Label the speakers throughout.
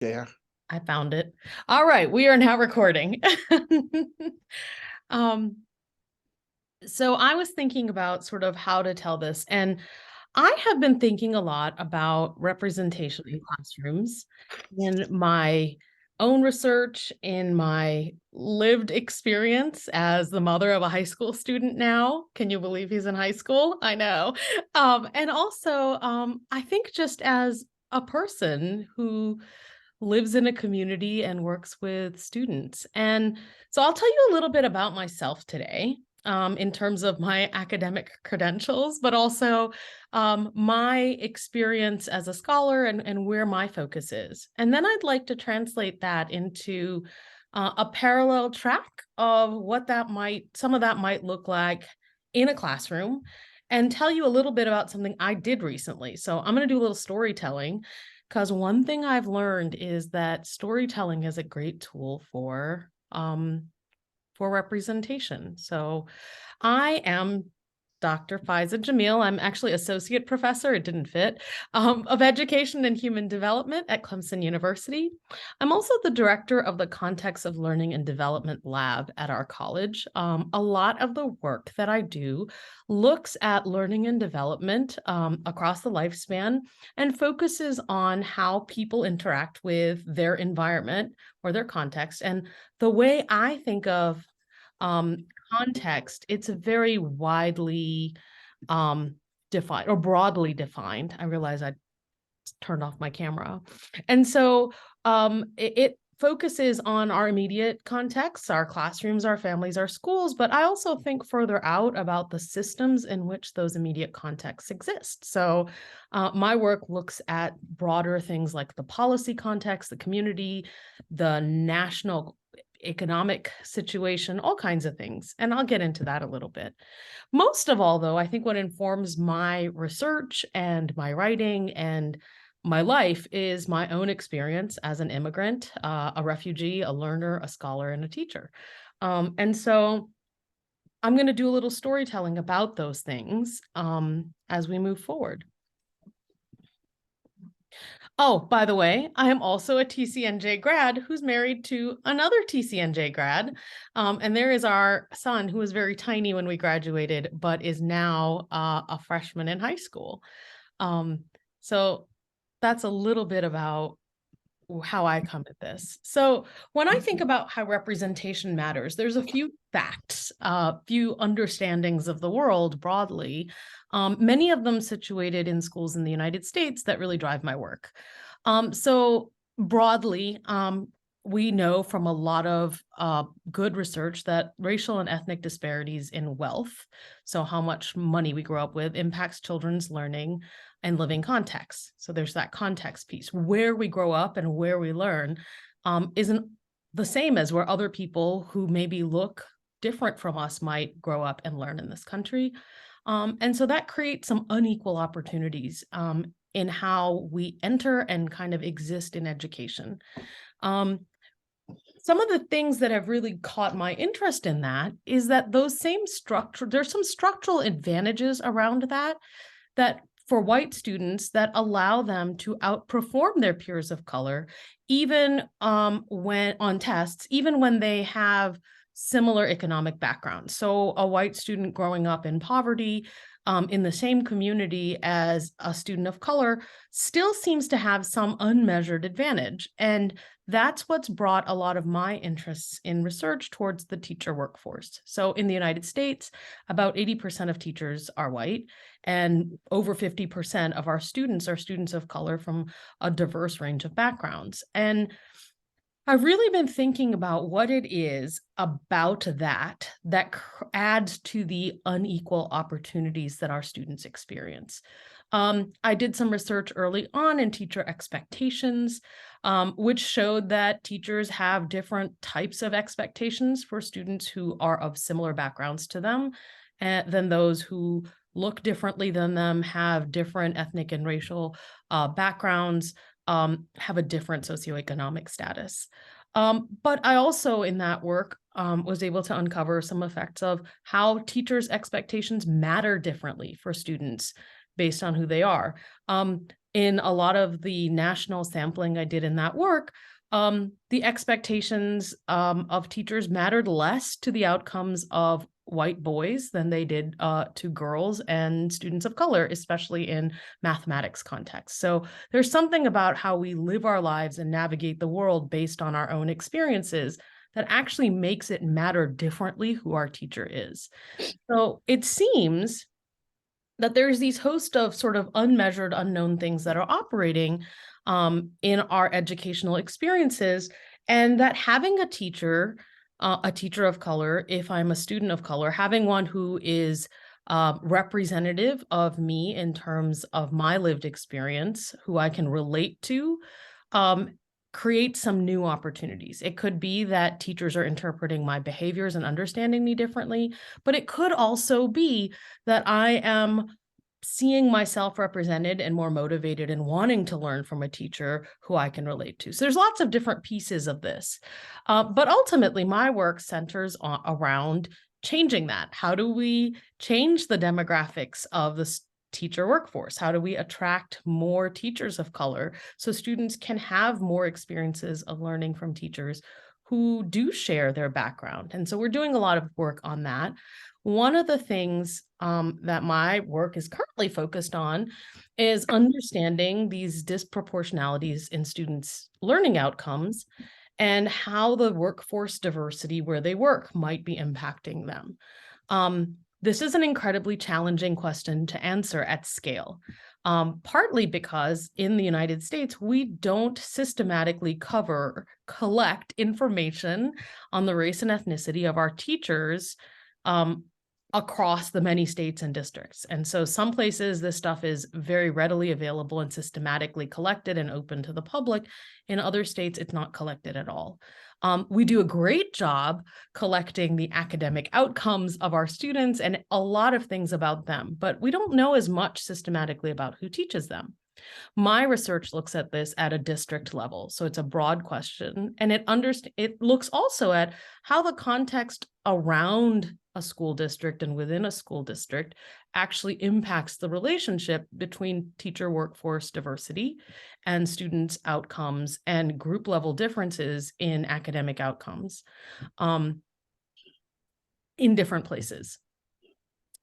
Speaker 1: Yeah.
Speaker 2: I found it. All right, we are now recording. um, so I was thinking about sort of how to tell this, and I have been thinking a lot about representation in classrooms in my own research, in my lived experience as the mother of a high school student now. Can you believe he's in high school? I know. And also, I think just as a person who lives in a community and works with students. And so I'll tell you a little bit about myself today. In terms of my academic credentials, but also my experience as a scholar and where my focus is. And then I'd like to translate that into a parallel track of what some of that might look like in a classroom and tell you a little bit about something I did recently. So I'm going to do a little storytelling because one thing I've learned is that storytelling is a great tool for representation. So I am Dr. Faiza Jamil. I'm actually associate professor, it didn't fit, of education and human development at Clemson University. I'm also the director of the Context of Learning and Development Lab at our college. A lot of the work that I do looks at learning and development across the lifespan and focuses on how people interact with their environment or their context. And the way I think of um, context, it's a very widely defined or broadly defined. I realize I turned off my camera. And so it focuses on our immediate contexts, our classrooms, our families, our schools, but I also think further out about the systems in which those immediate contexts exist. So my work looks at broader things like the policy context, the community, the national economic situation, all kinds of things. And I'll get into that a little bit. Most of all, though, I think what informs my research and my writing and my life is my own experience as an immigrant, a refugee, a learner, a scholar, and a teacher. And so I'm going to do a little storytelling about those things as we move forward. Oh, by the way, I am also a TCNJ grad who's married to another TCNJ grad. And there is our son who was very tiny when we graduated, but is now a freshman in high school. So that's a little bit about how I come at this. So when I think about how representation matters, there's a few facts, a few understandings of the world broadly, many of them situated in schools in the United States that really drive my work. So broadly, we know from a lot of good research that racial and ethnic disparities in wealth, so how much money we grow up with, impacts children's learning and living context. So there's that context piece. Where we grow up and where we learn isn't the same as where other people who maybe look different from us might grow up and learn in this country. And so that creates some unequal opportunities in how we enter and kind of exist in education. Um, some of the things that have really caught my interest in that is that those same there's some structural advantages around that for white students that allow them to outperform their peers of color, even when on tests, even when they have similar economic backgrounds. So a white student growing up in poverty in the same community as a student of color still seems to have some unmeasured advantage. And that's what's brought a lot of my interests in research towards the teacher workforce. So in the United States, about 80% of teachers are white, and over 50% of our students are students of color from a diverse range of backgrounds. And I've really been thinking about what it is about that adds to the unequal opportunities that our students experience. I did some research early on in teacher expectations, which showed that teachers have different types of expectations for students who are of similar backgrounds to them than those who look differently than them, have different ethnic and racial backgrounds, have a different socioeconomic status. But I also, in that work, was able to uncover some effects of how teachers' expectations matter differently for students based on who they are. in a lot of the national sampling I did in that work, the expectations of teachers mattered less to the outcomes of white boys than they did to girls and students of color, especially in mathematics context. So there's something about how we live our lives and navigate the world based on our own experiences that actually makes it matter differently who our teacher is. So it seems that there's these host of sort of unmeasured, unknown things that are operating in our educational experiences, and that having a teacher of color, if I'm a student of color, having one who is representative of me in terms of my lived experience, who I can relate to, um, create some new opportunities. It could be that teachers are interpreting my behaviors and understanding me differently, but it could also be that I am seeing myself represented and more motivated and wanting to learn from a teacher who I can relate to. So there's lots of different pieces of this. But ultimately, my work centers around changing that. How do we change the demographics of the teacher workforce? How do we attract more teachers of color so students can have more experiences of learning from teachers who do share their background? And so we're doing a lot of work on that. One of the things that my work is currently focused on is understanding these disproportionalities in students' learning outcomes and how the workforce diversity where they work might be impacting them. This is an incredibly challenging question to answer at scale, partly because in the United States, we don't systematically collect information on the race and ethnicity of our teachers across the many states and districts. And so some places this stuff is very readily available and systematically collected and open to the public. In other states, it's not collected at all. We do a great job collecting the academic outcomes of our students and a lot of things about them, but we don't know as much systematically about who teaches them. My research looks at this at a district level, so it's a broad question, and it looks also at how the context around a school district and within a school district actually impacts the relationship between teacher workforce diversity and students' outcomes and group level differences in academic outcomes in different places.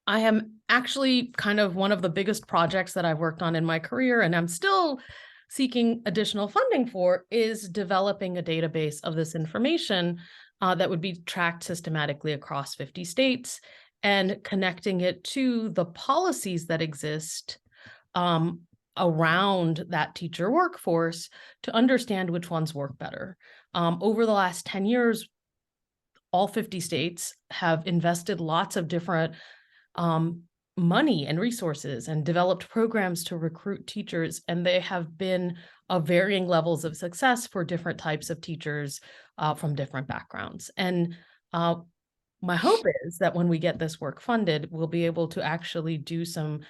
Speaker 2: I am actually kind of one of the biggest projects that I've worked on in my career, and I'm still seeking additional funding for, is developing a database of this information that would be tracked systematically across 50 states and connecting it to the policies that exist around that teacher workforce to understand which ones work better. Over the last 10 years, all 50 states have invested lots of different money and resources and developed programs to recruit teachers, and they have been of varying levels of success for different types of teachers from different backgrounds. And my hope is that when we get this work funded, we'll be able to actually do some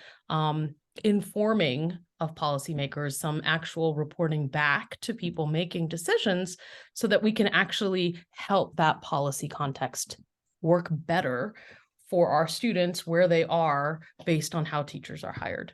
Speaker 2: informing of policymakers, some actual reporting back to people making decisions so that we can actually help that policy context work better for our students where they are based on how teachers are hired.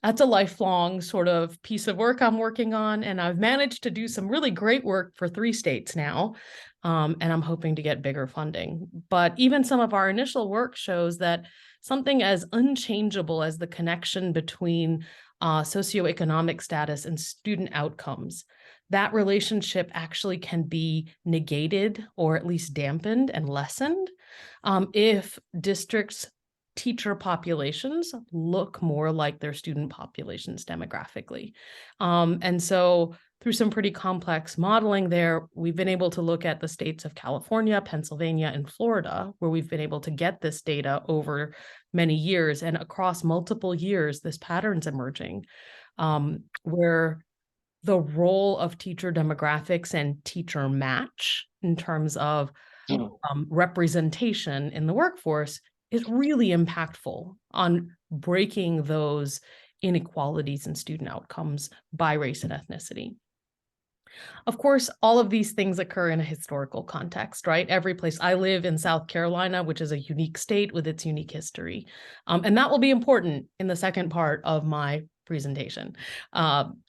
Speaker 2: That's a lifelong sort of piece of work I'm working on, and I've managed to do some really great work for 3 states now, and I'm hoping to get bigger funding. But even some of our initial work shows that something as unchangeable as the connection between socioeconomic status and student outcomes, that relationship actually can be negated or at least dampened and lessened if districts' teacher populations look more like their student populations demographically. And so through some pretty complex modeling there, we've been able to look at the states of California, Pennsylvania, and Florida, where we've been able to get this data over many years. And across multiple years, this pattern's emerging, where the role of teacher demographics and teacher match in terms of representation in the workforce is really impactful on breaking those inequalities in student outcomes by race and ethnicity. Of course, all of these things occur in a historical context, right? Every place I live in South Carolina, which is a unique state with its unique history. And that will be important in the second part of my presentation.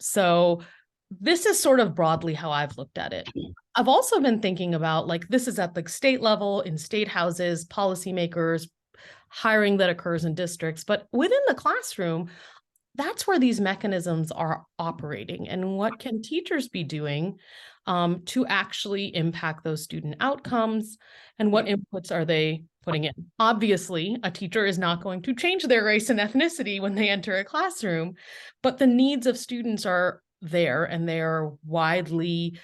Speaker 2: So this is sort of broadly how I've looked at it. I've also been thinking about, like, this is at the state level, in state houses, policymakers, hiring that occurs in districts, but within the classroom, that's where these mechanisms are operating. And what can teachers be doing to actually impact those student outcomes? And what inputs are they putting in? Obviously, a teacher is not going to change their race and ethnicity when they enter a classroom, but the needs of students are there and they are widely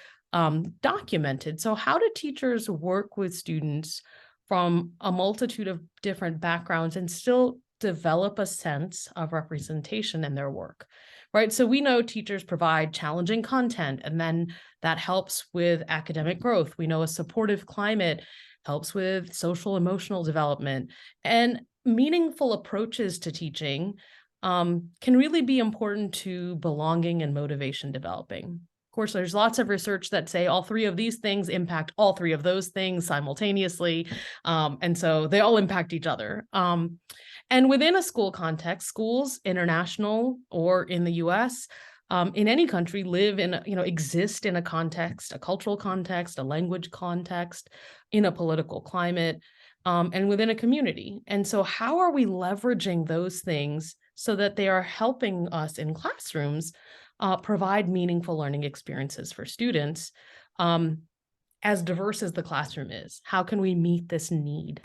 Speaker 2: documented. So how do teachers work with students from a multitude of different backgrounds and still develop a sense of representation in their work, right? So we know teachers provide challenging content, and then that helps with academic growth. We know a supportive climate helps with social emotional development, and meaningful approaches to teaching can really be important to belonging and motivation developing. Of course, there's lots of research that say all three of these things impact all three of those things simultaneously. And so they all impact each other. And within a school context, schools, international or in the US, in any country, live in, exist in a context, a cultural context, a language context, in a political climate, and within a community. And so how are we leveraging those things so that they are helping us in classrooms provide meaningful learning experiences for students, as diverse as the classroom is? How can we meet this need?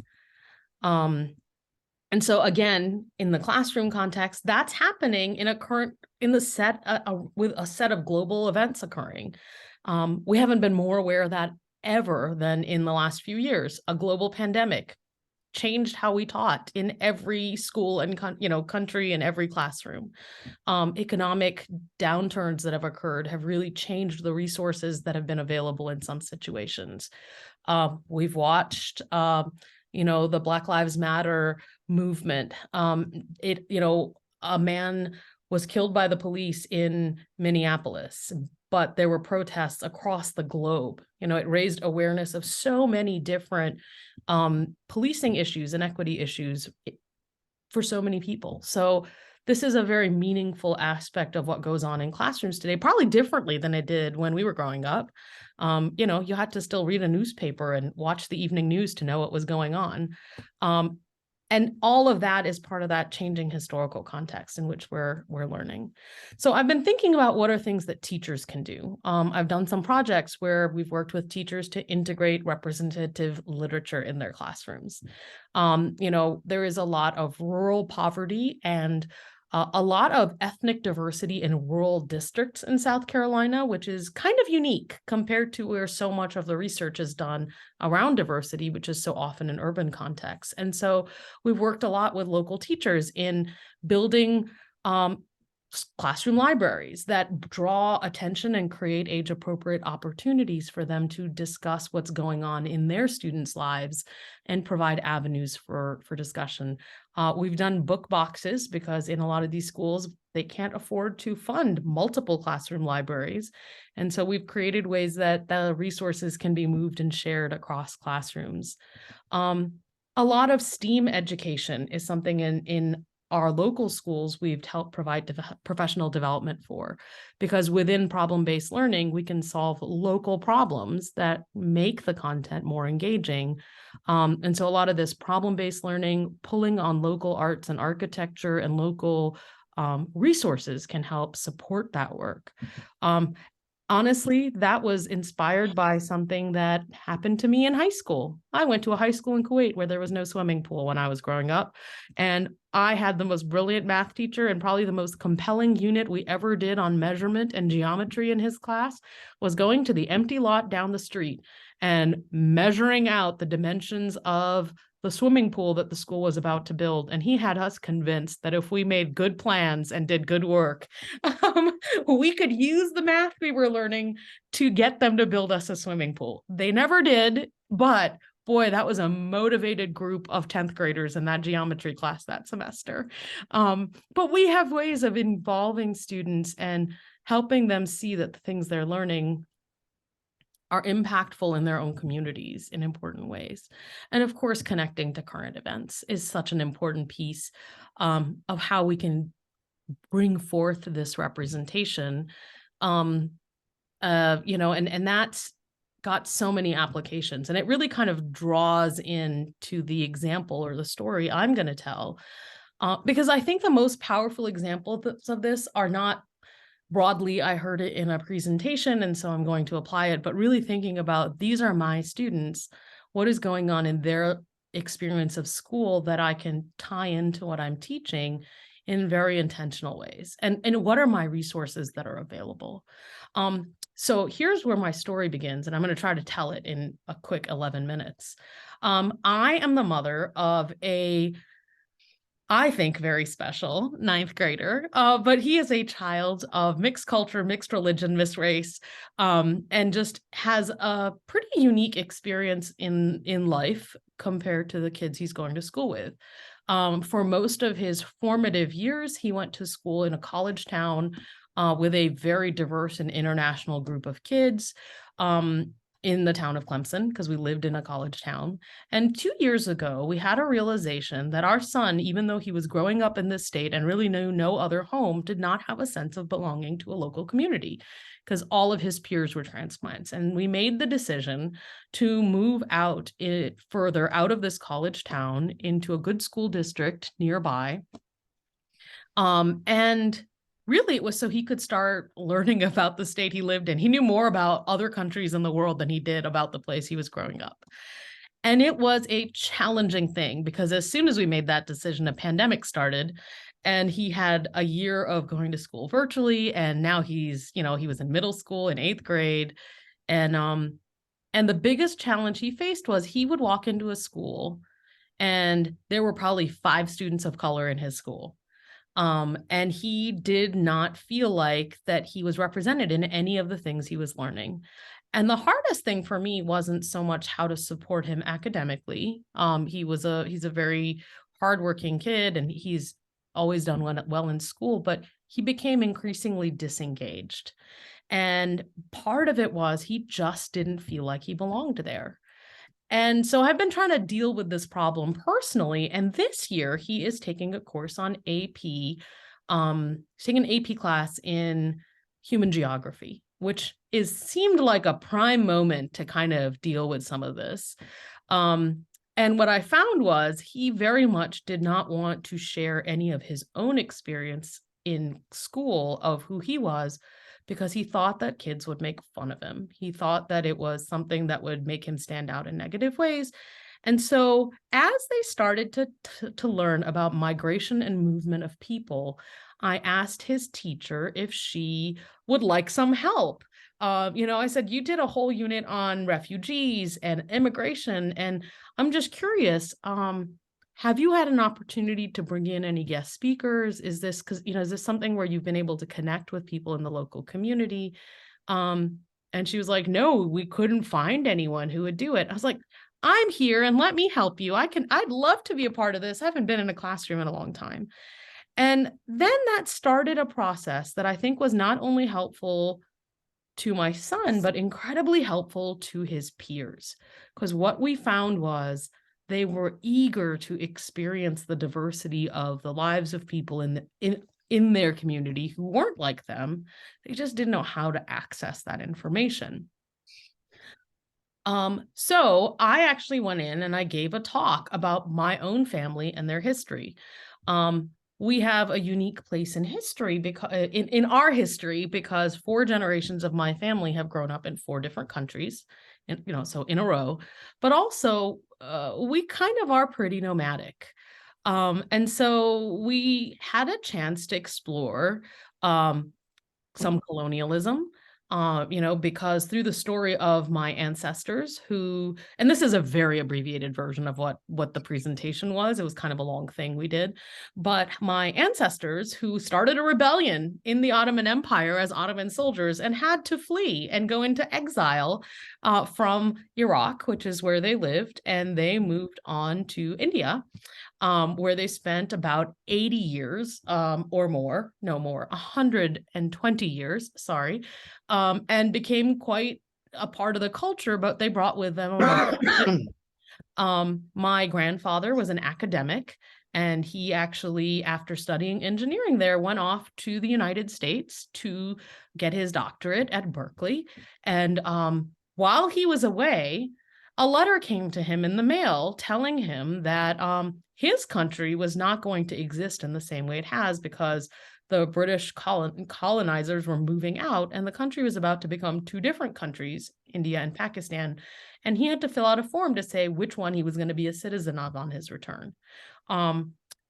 Speaker 2: And so again, in the classroom context, that's happening in with a set of global events occurring. We haven't been more aware of that ever than in the last few years. A global pandemic changed how we taught in every school and country and every classroom. Economic downturns that have occurred have really changed the resources that have been available in some situations. We've watched the Black Lives Matter movement. A man was killed by the police in Minneapolis, but there were protests across the globe. It raised awareness of so many different policing issues and equity issues for so many people. So this is a very meaningful aspect of what goes on in classrooms today, probably differently than it did when we were growing up. You had to still read a newspaper and watch the evening news to know what was going on. And all of that is part of that changing historical context in which we're learning. So I've been thinking about what are things that teachers can do. I've done some projects where we've worked with teachers to integrate representative literature in their classrooms. There is a lot of rural poverty and a lot of ethnic diversity in rural districts in South Carolina, which is kind of unique compared to where so much of the research is done around diversity, which is so often in urban contexts. And so we've worked a lot with local teachers in building classroom libraries that draw attention and create age-appropriate opportunities for them to discuss what's going on in their students' lives and provide avenues for discussion. We've done book boxes because in a lot of these schools, they can't afford to fund multiple classroom libraries. And so we've created ways that the resources can be moved and shared across classrooms. A lot of STEAM education is something in our local schools we've helped provide professional development for, because within problem-based learning, we can solve local problems that make the content more engaging. And so a lot of this problem-based learning, pulling on local arts and architecture and local resources can help support that work. Honestly, that was inspired by something that happened to me in high school. I went to a high school in Kuwait where there was no swimming pool when I was growing up. And I had the most brilliant math teacher, and probably the most compelling unit we ever did on measurement and geometry in his class was going to the empty lot down the street and measuring out the dimensions of the swimming pool that the school was about to build. And he had us convinced that if we made good plans and did good work, we could use the math we were learning to get them to build us a swimming pool. They never did, but boy, that was a motivated group of 10th graders in that geometry class that semester. But we have ways of involving students and helping them see that the things they're learning are impactful in their own communities in important ways. And of course, connecting to current events is such an important piece of how we can bring forth this representation. And that's got so many applications, and it really kind of draws into the example or the story I'm going to tell. Because I think the most powerful examples of this are not broadly, I heard it in a presentation, and so I'm going to apply it, but really thinking about these are my students, what is going on in their experience of school that I can tie into what I'm teaching in very intentional ways. And what are my resources that are available? So here's where my story begins, and I'm going to try to tell it in a quick 11 minutes. I am the mother of I think very special ninth grader, but he is a child of mixed culture, mixed religion, mixed race, and just has a pretty unique experience in life compared to the kids he's going to school with. For most of his formative years, he went to school in a college town with a very diverse and international group of kids. In the town of Clemson, because we lived in a college town. And 2 years ago, we had a realization that our son, even though he was growing up in this state and really knew no other home, did not have a sense of belonging to a local community because all of his peers were transplants. And we made the decision to move further out of this college town into a good school district nearby. And really, it was so he could start learning about the state he lived in. He knew more about other countries in the world than he did about the place he was growing up. And it was a challenging thing because as soon as we made that decision, a pandemic started, and he had a year of going to school virtually. And now he was in middle school in 8th grade. And the biggest challenge he faced was he would walk into a school and there were probably 5 students of color in his school. And he did not feel like that he was represented in any of the things he was learning. And the hardest thing for me wasn't so much how to support him academically. He's a very hardworking kid, and he's always done well in school, but he became increasingly disengaged. And part of it was he just didn't feel like he belonged there. And so I've been trying to deal with this problem personally. And this year he is taking a course on AP, taking an AP class in human geography, which seemed like a prime moment to kind of deal with some of this. And what I found was he very much did not want to share any of his own experience in school of who he was, because he thought that kids would make fun of him. He thought that it was something that would make him stand out in negative ways. And so as they started to learn about migration and movement of people, I asked his teacher if she would like some help. I said, you did a whole unit on refugees and immigration, and I'm just curious, have you had an opportunity to bring in any guest speakers? Is this something where you've been able to connect with people in the local community? And she was like, no, we couldn't find anyone who would do it. I was like, I'm here and let me help you. I'd love to be a part of this. I haven't been in a classroom in a long time. And then that started a process that I think was not only helpful to my son, but incredibly helpful to his peers. Because what we found was they were eager to experience the diversity of the lives of people in their community who weren't like them. They just didn't know how to access that information. So I actually went in and I gave a talk about my own family and their history. We have a unique place in history because in our history, because 4 generations of my family have grown up in 4 different countries, and so in a row, but also we kind of are pretty nomadic. And so we had a chance to explore some colonialism, because through the story of my ancestors and this is a very abbreviated version of what the presentation was. It was kind of a long thing we did, but my ancestors who started a rebellion in the Ottoman Empire as Ottoman soldiers and had to flee and go into exile from Iraq, which is where they lived, and they moved on to India. Where they spent about 80 years or more, no more, 120 years, sorry, and became quite a part of the culture, but they brought with them my grandfather was an academic, And he actually, after studying engineering there, went off to the United States to get his doctorate at Berkeley. And while he was away, a letter came to him in the mail telling him that his country was not going to exist in the same way it has, because the British colonizers were moving out and the country was about to become two different countries, India and Pakistan. And he had to fill out a form to say which one he was going to be a citizen of on his return.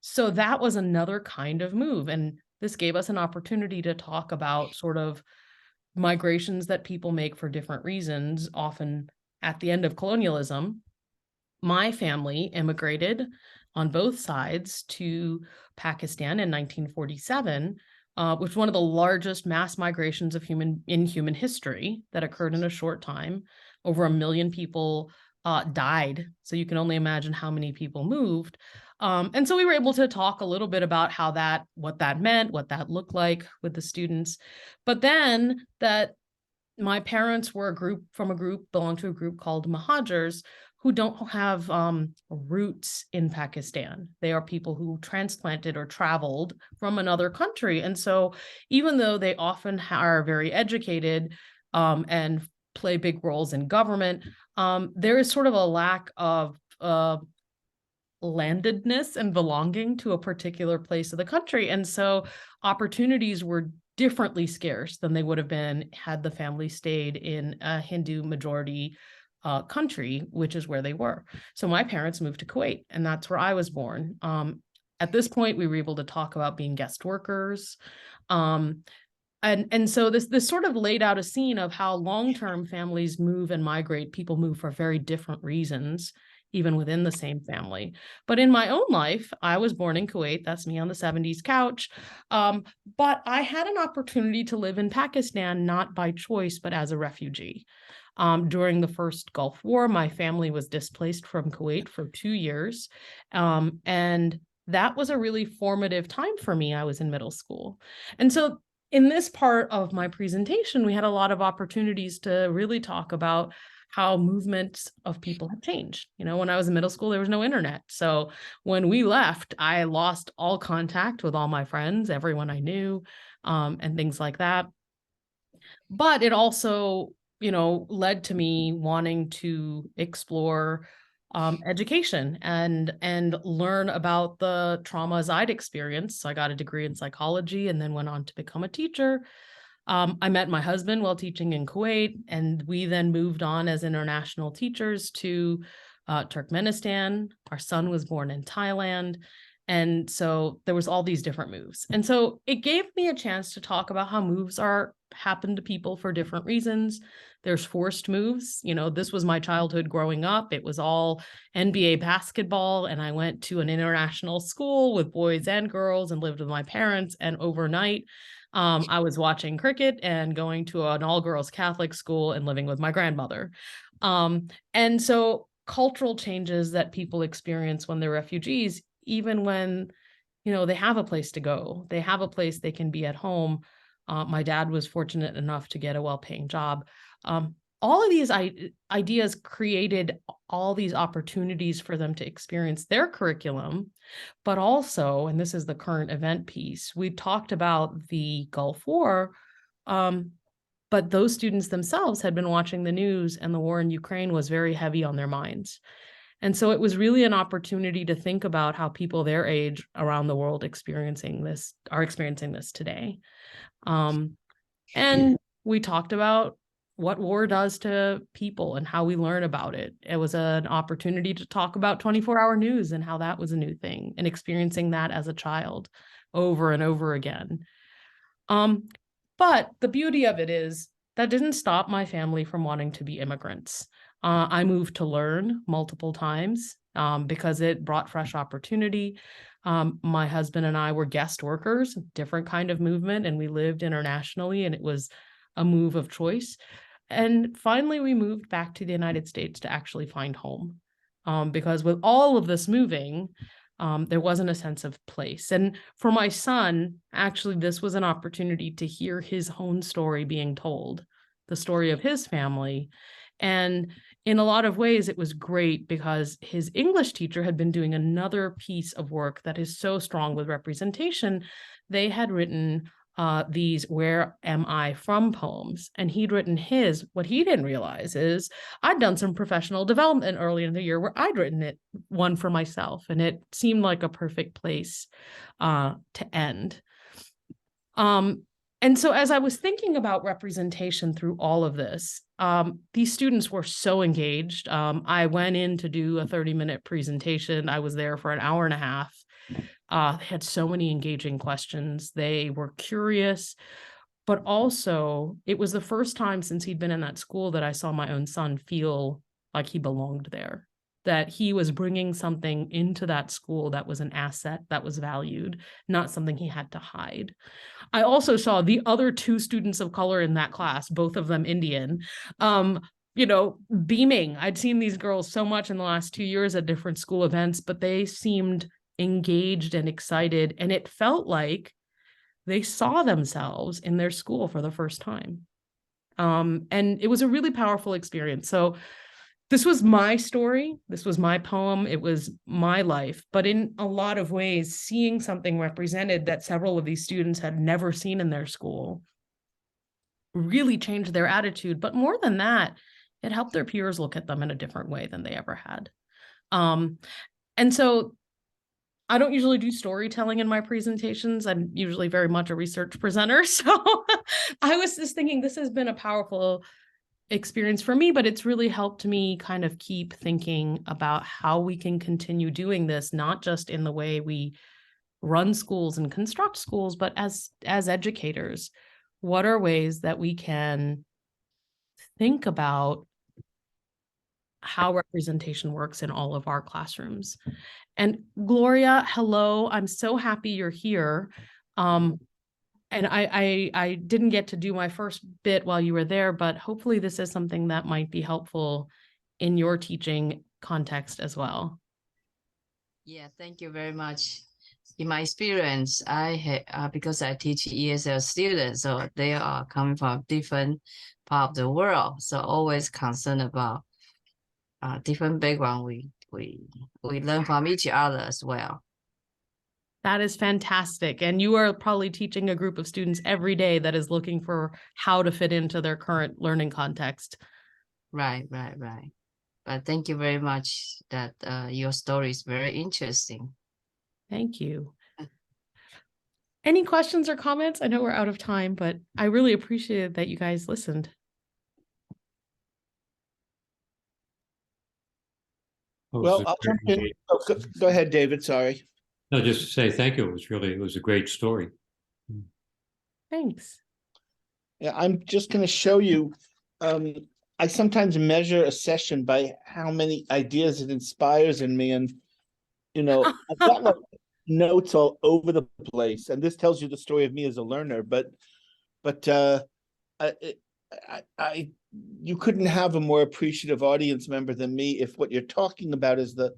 Speaker 2: So that was another kind of move. And this gave us an opportunity to talk about sort of migrations that people make for different reasons, often at the end of colonialism. My family immigrated on both sides to Pakistan in 1947, which was one of the largest mass migrations of human history that occurred in a short time. Over 1 million people died. So you can only imagine how many people moved. And so we were able to talk a little bit about what that meant, what that looked like with the students. But then that my parents were belonged to a group called Muhajirs, who don't have roots in Pakistan. They are people who transplanted or traveled from another country. And so even though they often are very educated and play big roles in government, there is sort of a lack of landedness and belonging to a particular place of the country. And so opportunities were differently scarce than they would have been had the family stayed in a Hindu majority country, which is where they were. So my parents moved to Kuwait, and that's where I was born. At this point, we were able to talk about being guest workers. And so this sort of laid out a scene of how long-term families move and migrate. People move for very different reasons, even within the same family. But in my own life, I was born in Kuwait. That's me on the 70s couch. But I had an opportunity to live in Pakistan, not by choice, but as a refugee. During the first Gulf War, my family was displaced from Kuwait for 2 years. And that was a really formative time for me. I was in middle school. And so in this part of my presentation, we had a lot of opportunities to really talk about how movements of people have changed. You know, when I was in middle school, there was no internet. So when we left, I lost all contact with all my friends, everyone I knew, and things like that. But it also, led to me wanting to explore education and learn about the traumas I'd experienced. So I got a degree in psychology and then went on to become a teacher. I met my husband while teaching in Kuwait, and we then moved on as international teachers to Turkmenistan. Our son was born in Thailand. And so there was all these different moves. And so it gave me a chance to talk about how moves happen to people for different reasons. There's forced moves. This was my childhood growing up. It was all NBA basketball. And I went to an international school with boys and girls and lived with my parents. And overnight, I was watching cricket and going to an all-girls Catholic school and living with my grandmother. And so cultural changes that people experience when they're refugees, even when, they have a place to go, they have a place they can be at home. My dad was fortunate enough to get a well-paying job. All of these ideas created all these opportunities for them to experience their curriculum, but also, and this is the current event piece, we talked about the Gulf War, but those students themselves had been watching the news, and the war in Ukraine was very heavy on their minds. And so it was really an opportunity to think about how people their age around the world are experiencing this today. And we talked about what war does to people and how we learn about it. It was an opportunity to talk about 24-hour news and how that was a new thing, and experiencing that as a child over and over again. But the beauty of it is that didn't stop my family from wanting to be immigrants. I moved to learn multiple times because it brought fresh opportunity. My husband and I were guest workers, different kind of movement, and we lived internationally, and it was a move of choice. And finally, we moved back to the United States to actually find home, because with all of this moving, there wasn't a sense of place. And for my son, actually, this was an opportunity to hear his own story being told, the story of his family. And in a lot of ways, it was great because his English teacher had been doing another piece of work that is so strong with representation. They had written these "Where Am I From" poems, and he'd written his. What he didn't realize is I'd done some professional development early in the year where I'd written one for myself, and it seemed like a perfect place to end. And so as I was thinking about representation through all of this, these students were so engaged. I went in to do a 30-minute presentation. I was there for an hour and a half. They had so many engaging questions. They were curious, but also it was the first time since he'd been in that school that I saw my own son feel like he belonged there, that he was bringing something into that school that was an asset, that was valued, not something he had to hide. I also saw the other two students of color in that class, both of them Indian, beaming. I'd seen these girls so much in the last 2 years at different school events, but they seemed engaged and excited. And it felt like they saw themselves in their school for the first time. And it was a really powerful experience. So this was my story. This was my poem. It was my life. But in a lot of ways, seeing something represented that several of these students had never seen in their school really changed their attitude. But more than that, it helped their peers look at them in a different way than they ever had. And so I don't usually do storytelling in my presentations. I'm usually very much a research presenter. So I was just thinking this has been a powerful experience for me, but it's really helped me kind of keep thinking about how we can continue doing this, not just in the way we run schools and construct schools, but as educators. What are ways that we can think about how representation works in all of our classrooms? And Gloria, hello, I'm so happy you're here. And I didn't get to do my first bit while you were there, but hopefully this is something that might be helpful in your teaching context as well.
Speaker 1: Yeah, thank you very much. In my experience, because I teach ESL students, so they are coming from different part of the world, so always concerned about different background. We learn from each other as well.
Speaker 2: That is fantastic. And you are probably teaching a group of students every day that is looking for how to fit into their current learning context.
Speaker 1: Right. But thank you very much that your story is very interesting.
Speaker 2: Thank you. Any questions or comments? I know we're out of time, but I really appreciate that you guys listened.
Speaker 3: Well, I'll jump in. Oh, go ahead, David. Sorry.
Speaker 4: No, just to say thank you. It was a great story.
Speaker 2: Thanks.
Speaker 3: Yeah, I'm just going to show you. I sometimes measure a session by how many ideas it inspires in me. And, I've got like notes all over the place. And this tells you the story of me as a learner. But you couldn't have a more appreciative audience member than me if what you're talking about is the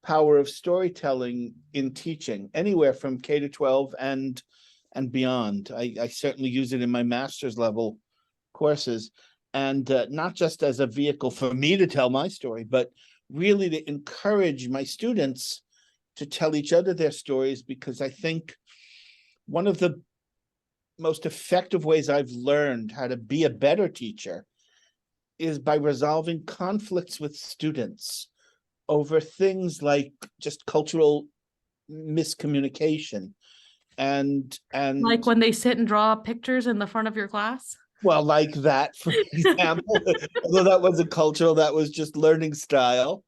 Speaker 3: power of storytelling in teaching, anywhere from K to 12 and beyond. I certainly use it in my master's level courses, and not just as a vehicle for me to tell my story, but really to encourage my students to tell each other their stories, because I think one of the most effective ways I've learned how to be a better teacher is by resolving conflicts with students over things like just cultural miscommunication and
Speaker 2: like when they sit and draw pictures in the front of your class.
Speaker 3: Well, like that, for example. Although that wasn't cultural, that was just learning style.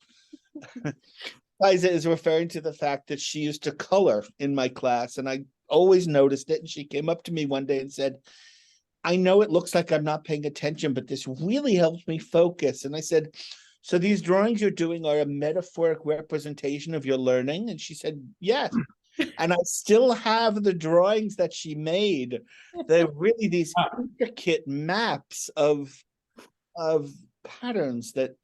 Speaker 3: Faiza is referring to the fact that she used to color in my class, and I always noticed it. And she came up to me one day and said, I know it looks like I'm not paying attention, but this really helps me focus. And I said, so these drawings you're doing are a metaphoric representation of your learning? And she said, yes. And I still have the drawings that she made. They're really these intricate maps of patterns that,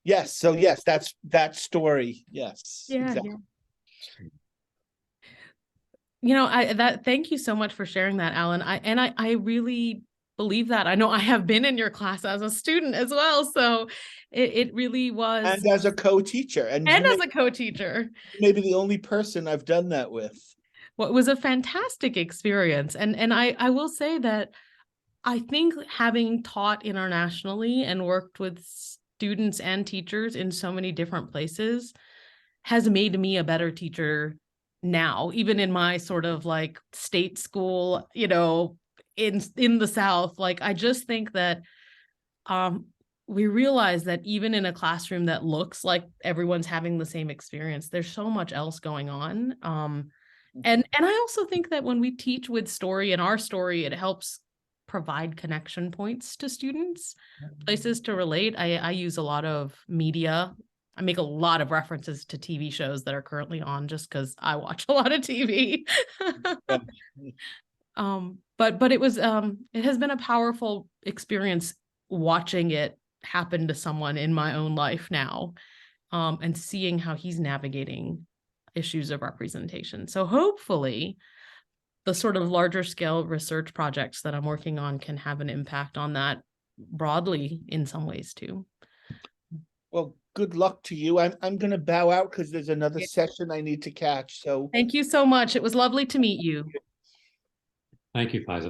Speaker 3: yes. So yes, that's that story. Yes.
Speaker 2: Yeah,
Speaker 3: exactly.
Speaker 2: Yeah. Thank you so much for sharing that, Alan. I really believe that. I know I have been in your class as a student as well. So it really was.
Speaker 3: And as a co-teacher. And
Speaker 2: as a co-teacher.
Speaker 3: Maybe the only person I've done that with.
Speaker 2: Well, it was a fantastic experience. And I will say that I think having taught internationally and worked with students and teachers in so many different places has made me a better teacher now, even in my sort of like state school, you know, in the South. Like, I just think that we realize that even in a classroom that looks like everyone's having the same experience, there's so much else going on. And I also think that when we teach with story and our story, it helps provide connection points to students, places to relate. I use a lot of media. I make a lot of references to TV shows that are currently on just because I watch a lot of TV. But it was it has been a powerful experience watching it happen to someone in my own life now, and seeing how he's navigating issues of representation. So hopefully the sort of larger scale research projects that I'm working on can have an impact on that broadly in some ways too.
Speaker 3: Well, good luck to you. I'm going to bow out because there's another session I need to catch. So
Speaker 2: thank you so much. It was lovely to meet you.
Speaker 4: Thank you, Faiza.